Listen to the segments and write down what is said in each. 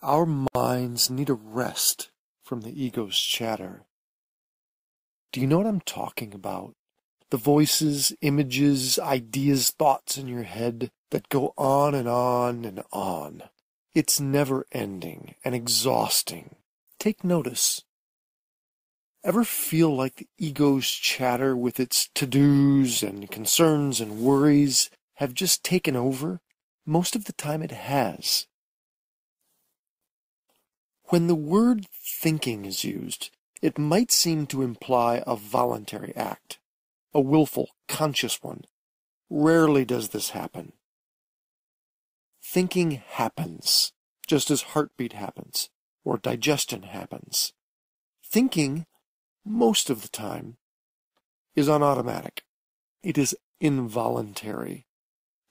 Our minds need a rest from the ego's chatter. Do you know what I'm talking about? The voices, images, ideas, thoughts in your head that go on and on and on. It's never ending and exhausting. Take notice. Ever feel like the ego's chatter with its to-dos and concerns and worries have just taken over? Most of the time it has. When the word thinking is used, it might seem to imply a voluntary act, a willful, conscious one. Rarely does this happen. Thinking happens, just as heartbeat happens, or digestion happens. Thinking, most of the time, is on automatic. It is involuntary.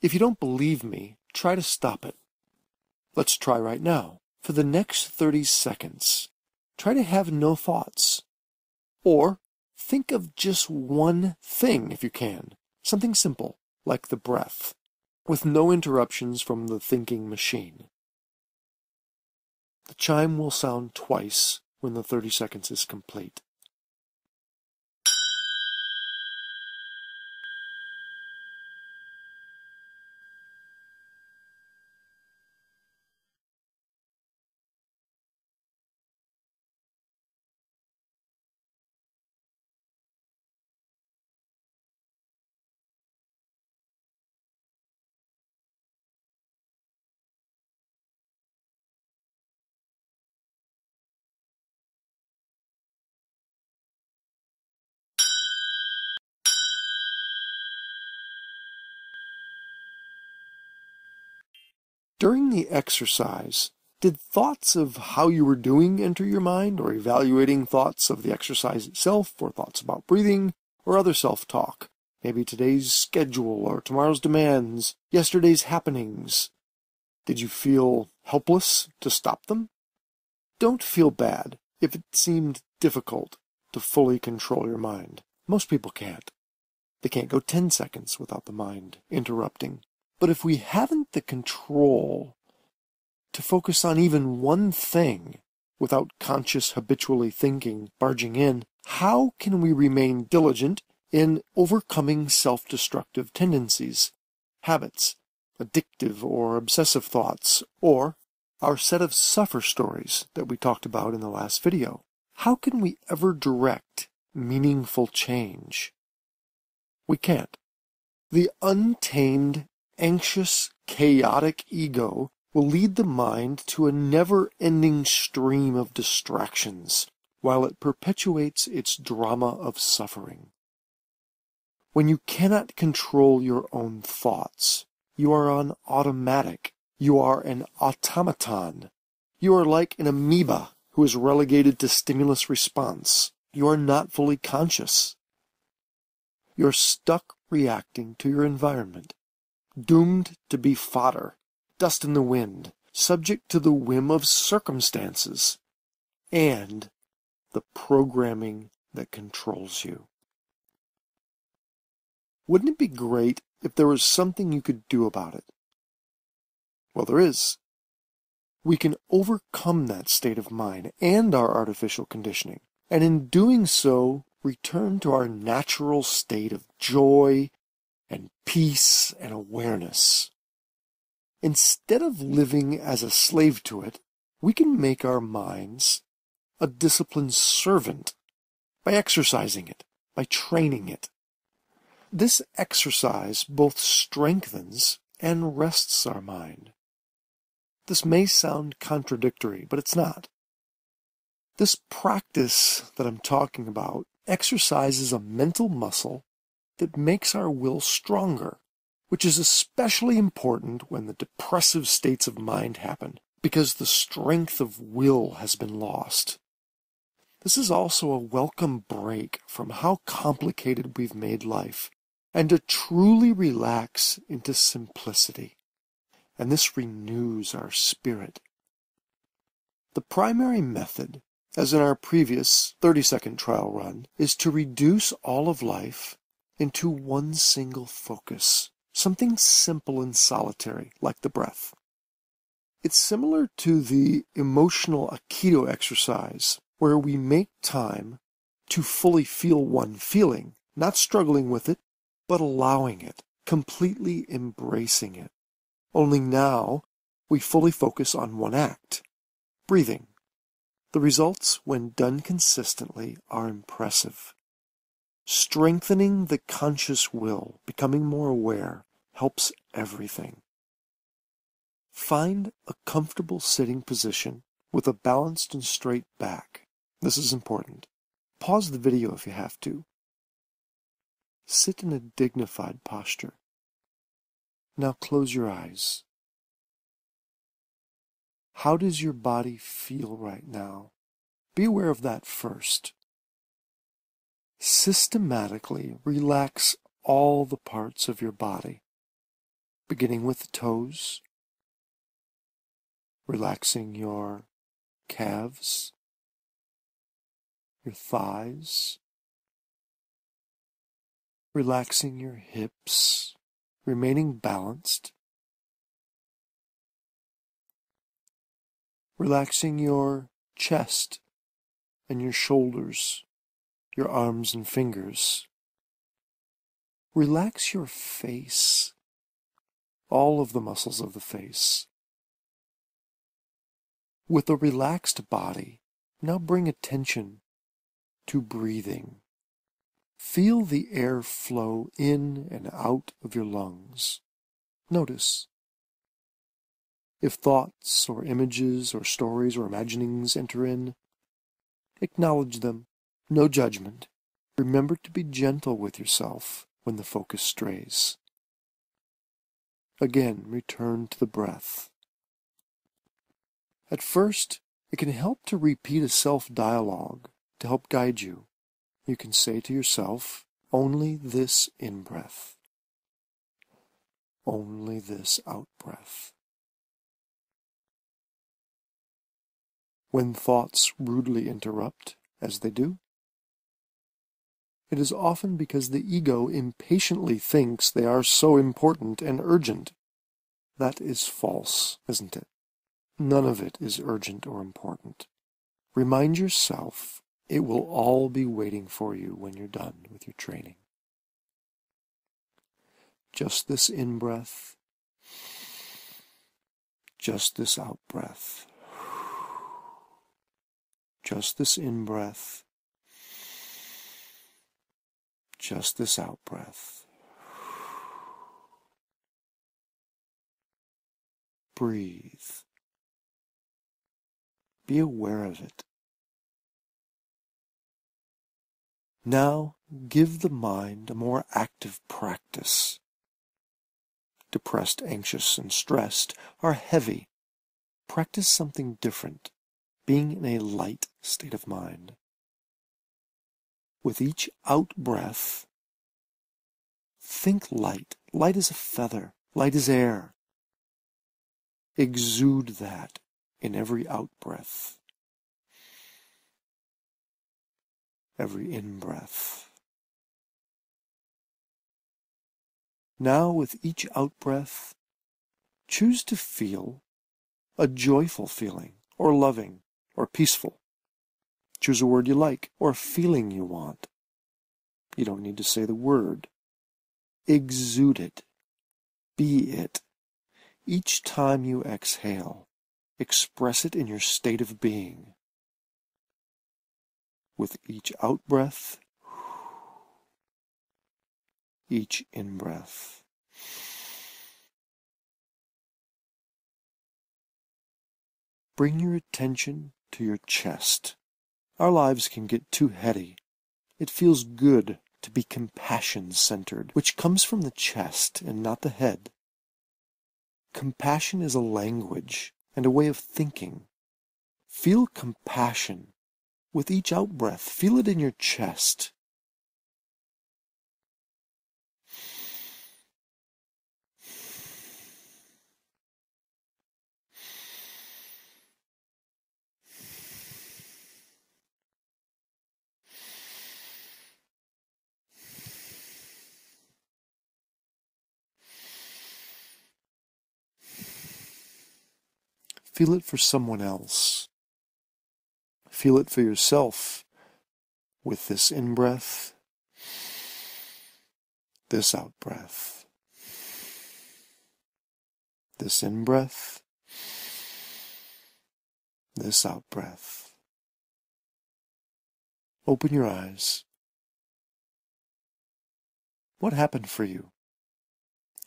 If you don't believe me, try to stop it. Let's try right now. For the next 30 seconds, try to have no thoughts. Or think of just one thing if you can. Something simple, like the breath, with no interruptions from the thinking machine. The chime will sound twice when the 30 seconds is complete. During the exercise, did thoughts of how you were doing enter your mind, or evaluating thoughts of the exercise itself, or thoughts about breathing, or other self-talk? Maybe today's schedule, or tomorrow's demands, yesterday's happenings. Did you feel helpless to stop them? Don't feel bad if it seemed difficult to fully control your mind. Most people can't. They can't go 10 seconds without the mind interrupting. But if we haven't the control to focus on even one thing without conscious habitually thinking barging in, how can we remain diligent in overcoming self-destructive tendencies, habits, addictive or obsessive thoughts, or our set of suffer stories that we talked about in the last video? How can we ever direct meaningful change? We can't. The untamed, anxious, chaotic ego will lead the mind to a never-ending stream of distractions while it perpetuates its drama of suffering. When you cannot control your own thoughts, you are on automatic. You are an automaton. You are like an amoeba who is relegated to stimulus response. You are not fully conscious. You're stuck reacting to your environment, doomed to be fodder, dust in the wind, subject to the whim of circumstances, and the programming that controls you. Wouldn't it be great if there was something you could do about it? Well, there is. We can overcome that state of mind and our artificial conditioning, and in doing so, return to our natural state of joy and peace and awareness. Instead of living as a slave to it, we can make our minds a disciplined servant by exercising it, by training it. This exercise both strengthens and rests our mind. This may sound contradictory, but it's not. This practice that I'm talking about exercises a mental muscle that makes our will stronger, which is especially important when the depressive states of mind happen, because the strength of will has been lost. This is also a welcome break from how complicated we've made life, and to truly relax into simplicity. And this renews our spirit. The primary method, as in our previous 30-second trial run, is to reduce all of life into one single focus, something simple and solitary, like the breath. It's similar to the emotional Aikido exercise, where we make time to fully feel one feeling, not struggling with it, but allowing it, completely embracing it. Only now we fully focus on one act, breathing. The results, when done consistently, are impressive. Strengthening the conscious will, becoming more aware, helps everything. Find a comfortable sitting position with a balanced and straight back. This is important. Pause the video if you have to. Sit in a dignified posture. Now close your eyes. How does your body feel right now? Be aware of that first. Systematically relax all the parts of your body, beginning with the toes, relaxing your calves, your thighs, relaxing your hips, remaining balanced, relaxing your chest and your shoulders, your arms and fingers. Relax your face, all of the muscles of the face. With a relaxed body, now bring attention to breathing. Feel the air flow in and out of your lungs. Notice. If thoughts or images or stories or imaginings enter in, acknowledge them. No judgment. Remember to be gentle with yourself when the focus strays. Again, return to the breath. At first, it can help to repeat a self-dialogue to help guide you. You can say to yourself, only this in-breath, only this out-breath. When thoughts rudely interrupt, as they do, it is often because the ego impatiently thinks they are so important and urgent. That is false, isn't it? None of it is urgent or important. Remind yourself it will all be waiting for you when you're done with your training. Just this in-breath, just this out-breath. Just this in-breath, just this out-breath. Breathe. Be aware of it. Now give the mind a more active practice. Depressed, anxious, and stressed are heavy. Practice something different, being in a light state of mind. With each out-breath, think light. Light as a feather, light as air. Exude that in every out-breath, every in-breath. Now, with each out-breath, choose to feel a joyful feeling, or loving, or peaceful. Choose a word you like, or a feeling you want. You don't need to say the word. Exude it. Be it. Each time you exhale, express it in your state of being. With each out-breath, each in-breath. Bring your attention to your chest. Our lives can get too heady. It feels good to be compassion-centered, which comes from the chest and not the head. Compassion is a language and a way of thinking. Feel compassion. With each out-breath, feel it in your chest. Feel it for someone else. Feel it for yourself with this in-breath, this out-breath. This in-breath, this out-breath. Open your eyes. What happened for you?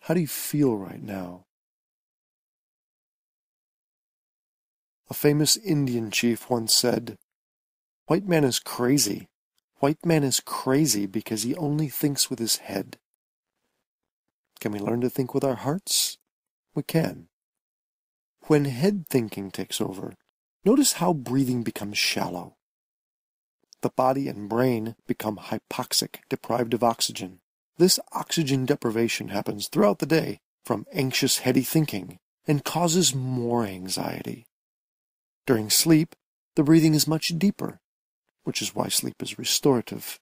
How do you feel right now? A famous Indian chief once said, "White man is crazy. White man is crazy because he only thinks with his head." Can we learn to think with our hearts? We can. When head thinking takes over, notice how breathing becomes shallow. The body and brain become hypoxic, deprived of oxygen. This oxygen deprivation happens throughout the day from anxious, heady thinking and causes more anxiety. During sleep, the breathing is much deeper, which is why sleep is restorative.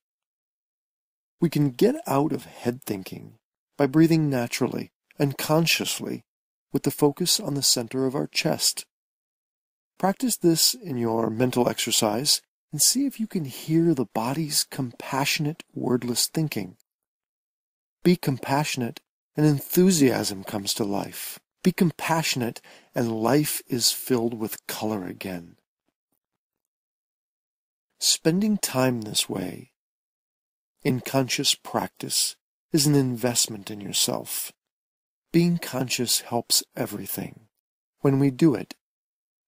We can get out of head thinking by breathing naturally and consciously with the focus on the center of our chest. Practice this in your mental exercise and see if you can hear the body's compassionate, wordless thinking. Be compassionate and enthusiasm comes to life. Be compassionate and life is filled with color again. Spending time this way, in conscious practice, is an investment in yourself. Being conscious helps everything. When we do it,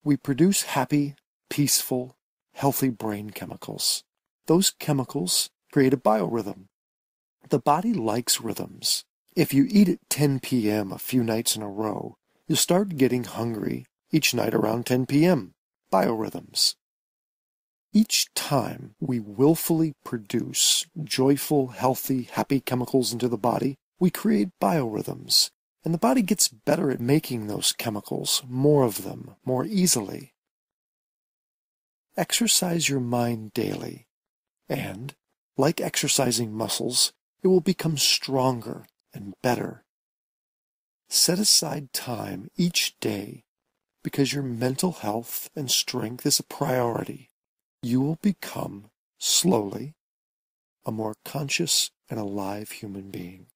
we produce happy, peaceful, healthy brain chemicals. Those chemicals create a biorhythm. The body likes rhythms. If you eat at 10 p.m. a few nights in a row, you'll start getting hungry each night around 10 p.m. Biorhythms. Each time we willfully produce joyful, healthy, happy chemicals into the body, we create biorhythms, and the body gets better at making those chemicals, more of them, more easily. Exercise your mind daily, and, like exercising muscles, it will become stronger and better. Set aside time each day because your mental health and strength is a priority. You will become, slowly, a more conscious and alive human being.